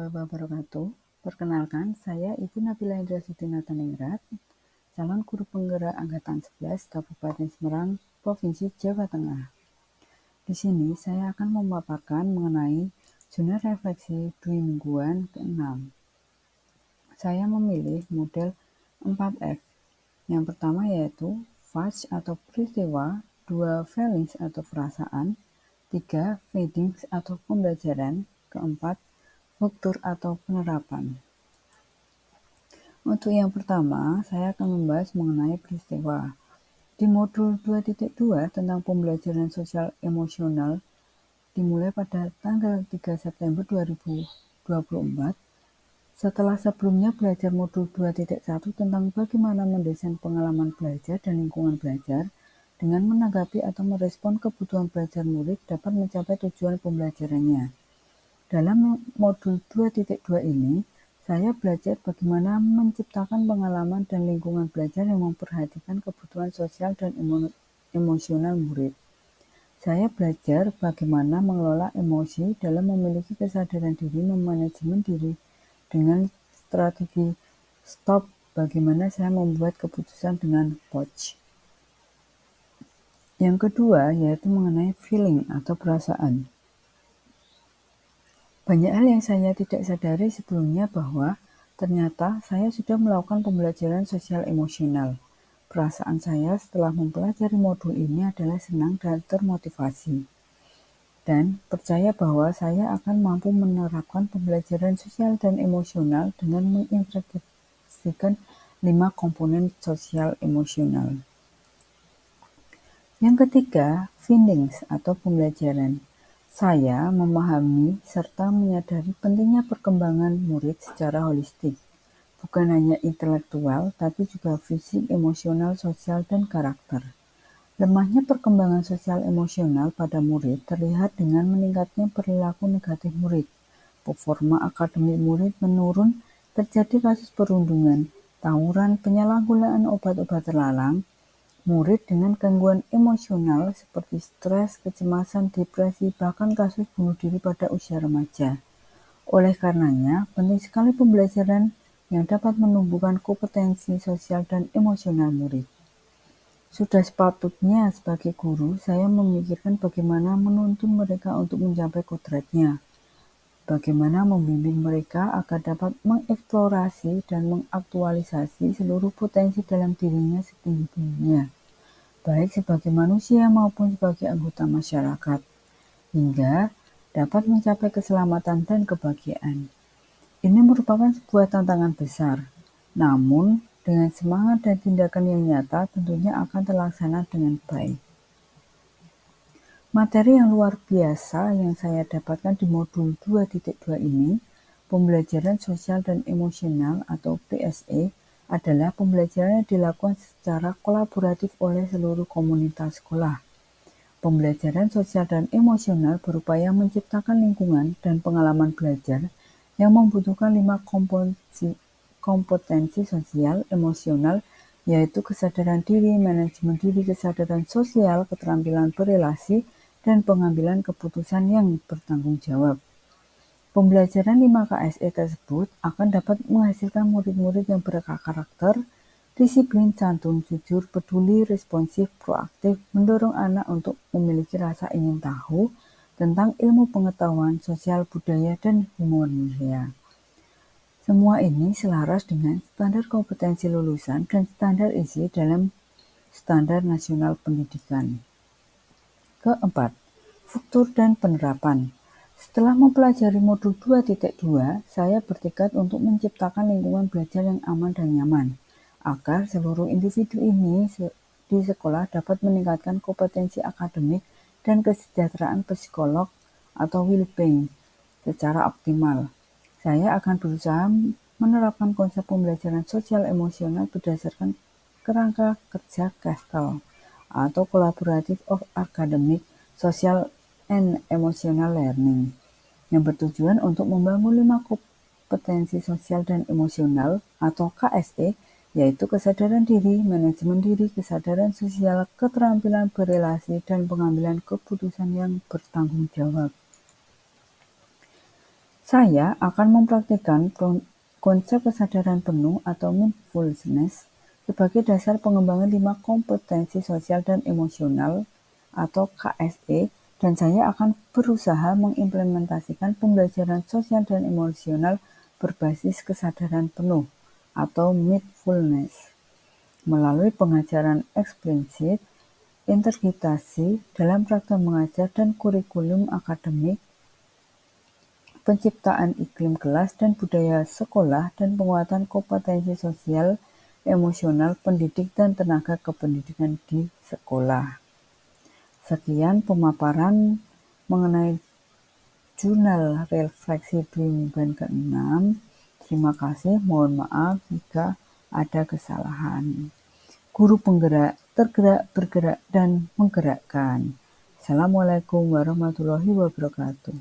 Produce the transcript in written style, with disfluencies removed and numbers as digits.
warahmatullahi wabarakatuh. Perkenalkan, saya Ibu Nabila Indrasiti Nataningrat, calon guru penggerak Angkatan 11 Kabupaten Semarang, Provinsi Jawa Tengah. Di sini saya akan memaparkan mengenai jurnal refleksi dwi mingguan ke-6. Saya memilih model 4F. Yang pertama yaitu Fast atau peristiwa, 2 feelings atau perasaan, 3 feedings atau pembelajaran, keempat struktur atau penerapan. Untuk yang pertama, saya akan membahas mengenai peristiwa. Di modul 2.2 tentang pembelajaran sosial emosional dimulai pada tanggal 3 September 2024. Setelah sebelumnya belajar modul 2.1 tentang bagaimana mendesain pengalaman belajar dan lingkungan belajar dengan menanggapi atau merespon kebutuhan belajar murid dapat mencapai tujuan pembelajarannya. Dalam modul 2.2 ini, saya belajar bagaimana menciptakan pengalaman dan lingkungan belajar yang memperhatikan kebutuhan sosial dan emosional murid. Saya belajar bagaimana mengelola emosi dalam memiliki kesadaran diri, memanajemen diri dengan strategi stop, bagaimana saya membuat keputusan dengan POC. Yang kedua yaitu mengenai feeling atau perasaan. Banyak hal yang saya tidak sadari sebelumnya bahwa ternyata saya sudah melakukan pembelajaran sosial emosional. Perasaan saya setelah mempelajari modul ini adalah senang dan termotivasi. Dan percaya bahwa saya akan mampu menerapkan pembelajaran sosial dan emosional dengan mengintegrasikan 5 komponen sosial emosional. Yang ketiga, feelings atau pembelajaran. Saya memahami serta menyadari pentingnya perkembangan murid secara holistik, bukan hanya intelektual, tapi juga fisik, emosional, sosial, dan karakter. Lemahnya perkembangan sosial emosional pada murid terlihat dengan meningkatnya perilaku negatif murid, performa akademik murid menurun, terjadi kasus perundungan, tawuran, penyalahgunaan obat-obat terlarang, murid dengan gangguan emosional seperti stres, kecemasan, depresi, bahkan kasus bunuh diri pada usia remaja. Oleh karenanya, penting sekali pembelajaran yang dapat menumbuhkan kompetensi sosial dan emosional murid. Sudah sepatutnya sebagai guru, saya memikirkan bagaimana menuntun mereka untuk mencapai kodratnya. Bagaimana membimbing mereka agar dapat mengeksplorasi dan mengaktualisasi seluruh potensi dalam dirinya setinggi-tingginya, baik sebagai manusia maupun sebagai anggota masyarakat, hingga dapat mencapai keselamatan dan kebahagiaan. Ini merupakan sebuah tantangan besar, namun dengan semangat dan tindakan yang nyata tentunya akan terlaksana dengan baik. Materi yang luar biasa yang saya dapatkan di modul 2.2 ini, pembelajaran sosial dan emosional atau PSE, adalah pembelajaran yang dilakukan secara kolaboratif oleh seluruh komunitas sekolah. Pembelajaran sosial dan emosional berupaya menciptakan lingkungan dan pengalaman belajar yang membutuhkan 5 kompetensi sosial emosional, yaitu kesadaran diri, manajemen diri, kesadaran sosial, keterampilan berelasi, dan pengambilan keputusan yang bertanggung jawab. Pembelajaran 5 KSE tersebut akan dapat menghasilkan murid-murid yang berkarakter, disiplin, santun, jujur, peduli, responsif, proaktif, mendorong anak untuk memiliki rasa ingin tahu tentang ilmu pengetahuan, sosial, budaya, dan humoria. Semua ini selaras dengan standar kompetensi lulusan dan standar isi dalam Standar Nasional Pendidikan. Keempat, struktur dan penerapan. Setelah mempelajari modul 2.2, saya bertekad untuk menciptakan lingkungan belajar yang aman dan nyaman, agar seluruh individu ini di sekolah dapat meningkatkan kompetensi akademik dan kesejahteraan psikolog atau well-being secara optimal. Saya akan berusaha menerapkan konsep pembelajaran sosial emosional berdasarkan kerangka kerja Kastel atau Collaborative of Academic, Social, and Emotional Learning, yang bertujuan untuk membangun 5 kompetensi sosial dan emosional atau KSE, yaitu kesadaran diri, manajemen diri, kesadaran sosial, keterampilan berelasi, dan pengambilan keputusan yang bertanggung jawab. Saya akan mempraktikkan konsep kesadaran penuh atau mindfulness sebagai dasar pengembangan 5 kompetensi sosial dan emosional atau KSE, dan saya akan berusaha mengimplementasikan pembelajaran sosial dan emosional berbasis kesadaran penuh atau mindfulness melalui pengajaran eksplisit, interpretasi dalam praktek mengajar dan kurikulum akademik, penciptaan iklim kelas dan budaya sekolah, dan penguatan kompetensi sosial, emosional, pendidik, dan tenaga kependidikan di sekolah. Sekian pemaparan mengenai jurnal refleksi di mingguan ke-6. Terima kasih, mohon maaf jika ada kesalahan. Guru penggerak, tergerak, bergerak, dan menggerakkan. Assalamualaikum warahmatullahi wabarakatuh.